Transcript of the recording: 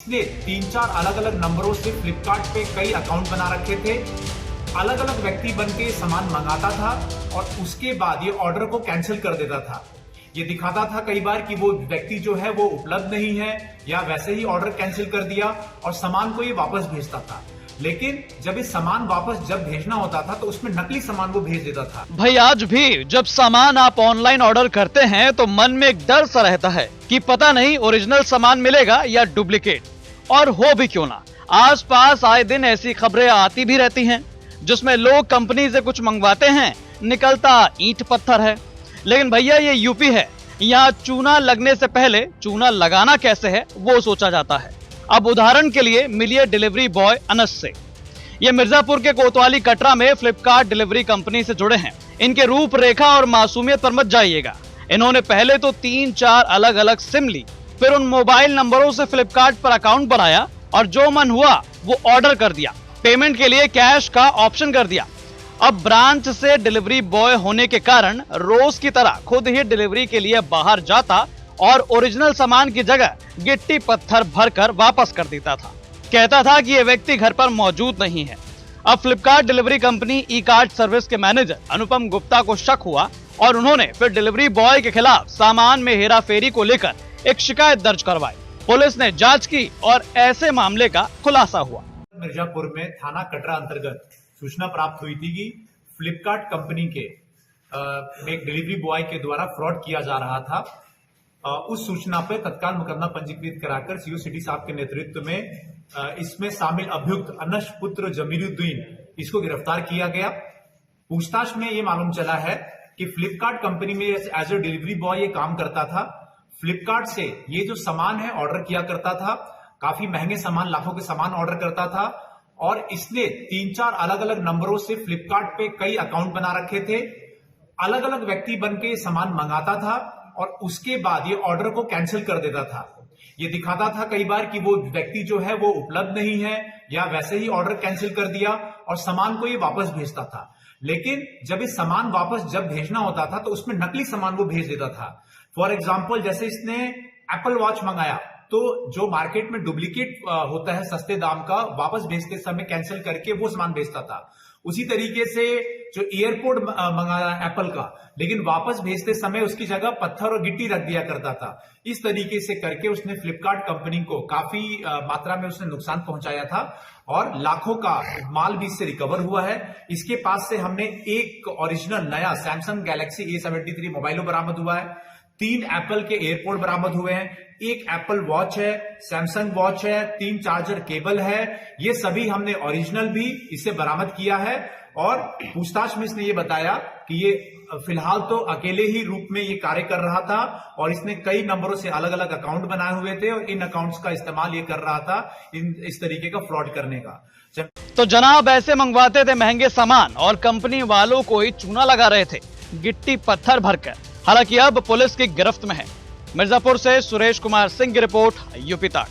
इसने 3-4 अलग अलग नंबरों से फ्लिपकार्ट पे कई अकाउंट बना रखे थे। अलग अलग व्यक्ति बन के सामान मंगाता था और उसके बाद ये ऑर्डर को कैंसिल कर देता था। ये दिखाता था कई बार कि वो व्यक्ति जो है वो उपलब्ध नहीं है या वैसे ही ऑर्डर कैंसिल कर दिया और सामान को ये वापस भेजता था। लेकिन जब ये सामान वापस जब भेजना होता था तो उसमें नकली सामान वो भेज देता था। भाई आज भी जब सामान आप ऑनलाइन ऑर्डर करते हैं तो मन में एक डर सा रहता है कि पता नहीं ओरिजिनल सामान मिलेगा या डुप्लीकेट, और हो भी क्यों ना। आसपास आए दिन ऐसी खबरें आती भी रहती हैं जिसमें लोग कंपनी से कुछ मंगवाते हैं, निकलता ईंट पत्थर है। लेकिन भैया ये यूपी है, यहाँ चूना लगने से पहले चूना लगाना कैसे है वो सोचा जाता है। अब उदाहरण के लिए मिलिए डिलीवरी बॉय अनस से। ये मिर्जापुर के कोतवाली कटरा में फ्लिपकार्ट डिलीवरी कंपनी से जुड़े हैं। इनके रूपरेखा और मासूमियत पर मत जाइएगा। इन्होंने पहले तो 3-4 अलग अलग सिम ली, फिर उन मोबाइल नंबरों से फ्लिपकार्ट पर अकाउंट बनाया और जो मन हुआ वो ऑर्डर कर दिया। पेमेंट के लिए कैश का ऑप्शन कर दिया। अब ब्रांच से डिलीवरी बॉय होने के कारण रोज की तरह खुद ही डिलीवरी के लिए बाहर जाता और ओरिजिनल सामान की जगह गिट्टी पत्थर भरकर वापस कर देता था। कहता था कि यह व्यक्ति घर पर मौजूद नहीं है। अब Flipkart delivery company e cart service के मैनेजर अनुपम गुप्ता को शक हुआ और उन्होंने फिर डिलीवरी बॉय के खिलाफ सामान में हेराफेरी को लेकर एक शिकायत दर्ज करवाई। पुलिस ने जांच की और ऐसे मामले का खुलासा हुआ। मिर्जापुर में थाना कटरा अंतर्गत सूचना प्राप्त हुई थी कि फ्लिपकार्ट कंपनी के एक डिलीवरी बॉय के द्वारा फ्रॉड किया जा रहा था। उस सूचना पर तत्काल मुकदमा पंजीकृत कराकर सीओ सिटी साहब के नेतृत्व में इसमें शामिल अभियुक्त अनस पुत्र जमीरुद्दीन इसको गिरफ्तार किया गया। पूछताछ में ये मालूम चला है कि फ्लिपकार्ट कंपनी में एज ए डिलीवरी बॉय ये काम करता था। फ्लिपकार्ट से ये जो सामान है ऑर्डर किया करता था, काफी महंगे सामान, लाखों के सामान ऑर्डर करता था और इसने 3-4 अलग अलग नंबरों से फ्लिपकार्ट पे कई अकाउंट बना रखे थे। अलग अलग व्यक्ति बन के सामान मंगाता था और उसके बाद ये ऑर्डर को कैंसिल कर देता था। ये दिखाता था कई बार कि वो व्यक्ति जो है वो उपलब्ध नहीं है या वैसे ही ऑर्डर कैंसिल कर दिया और सामान को ये वापस भेजता था। लेकिन जब ये सामान वापस जब भेजना होता था तो उसमें नकली सामान वो भेज देता था। फॉर एग्जाम्पल, जैसे इसने एप्पल वॉच मंगाया तो जो मार्केट में डुप्लीकेट होता है सस्ते दाम का, वापस भेजते समय कैंसिल करके वो सामान भेजता था। उसी तरीके से जो एयरपोर्ट मंगाया एप्पल का, लेकिन वापस भेजते समय उसकी जगह पत्थर और गिट्टी रख दिया करता था। इस तरीके से करके उसने फ्लिपकार्ट कंपनी को काफी मात्रा में उसने नुकसान पहुंचाया था और लाखों का माल भी इससे रिकवर हुआ है। इसके पास से हमने एक ओरिजिनल नया सैमसंग गैलेक्सी A73 मोबाइल बरामद हुआ है, 3 एप्पल के एयरपोर्ट बरामद हुए हैं, 1 एप्पल वॉच है, सैमसंग वॉच है, 3 चार्जर केबल है। ये सभी हमने ओरिजिनल भी इससे बरामद किया है और पूछताछ में इसने ये बताया कि ये फिलहाल तो अकेले ही रूप में ये कार्य कर रहा था और इसने कई नंबरों से अलग अलग अकाउंट बनाए हुए थे और इन अकाउंट्स का इस्तेमाल ये कर रहा था इस तरीके का फ्रॉड करने का। तो जनाब ऐसे मंगवाते थे महंगे सामान और कंपनी वालों को ही चूना लगा रहे थे गिट्टी पत्थर भरकर। हालांकि अब पुलिस की गिरफ्त में है। मिर्जापुर से सुरेश कुमार सिंह की रिपोर्ट, यूपी तक।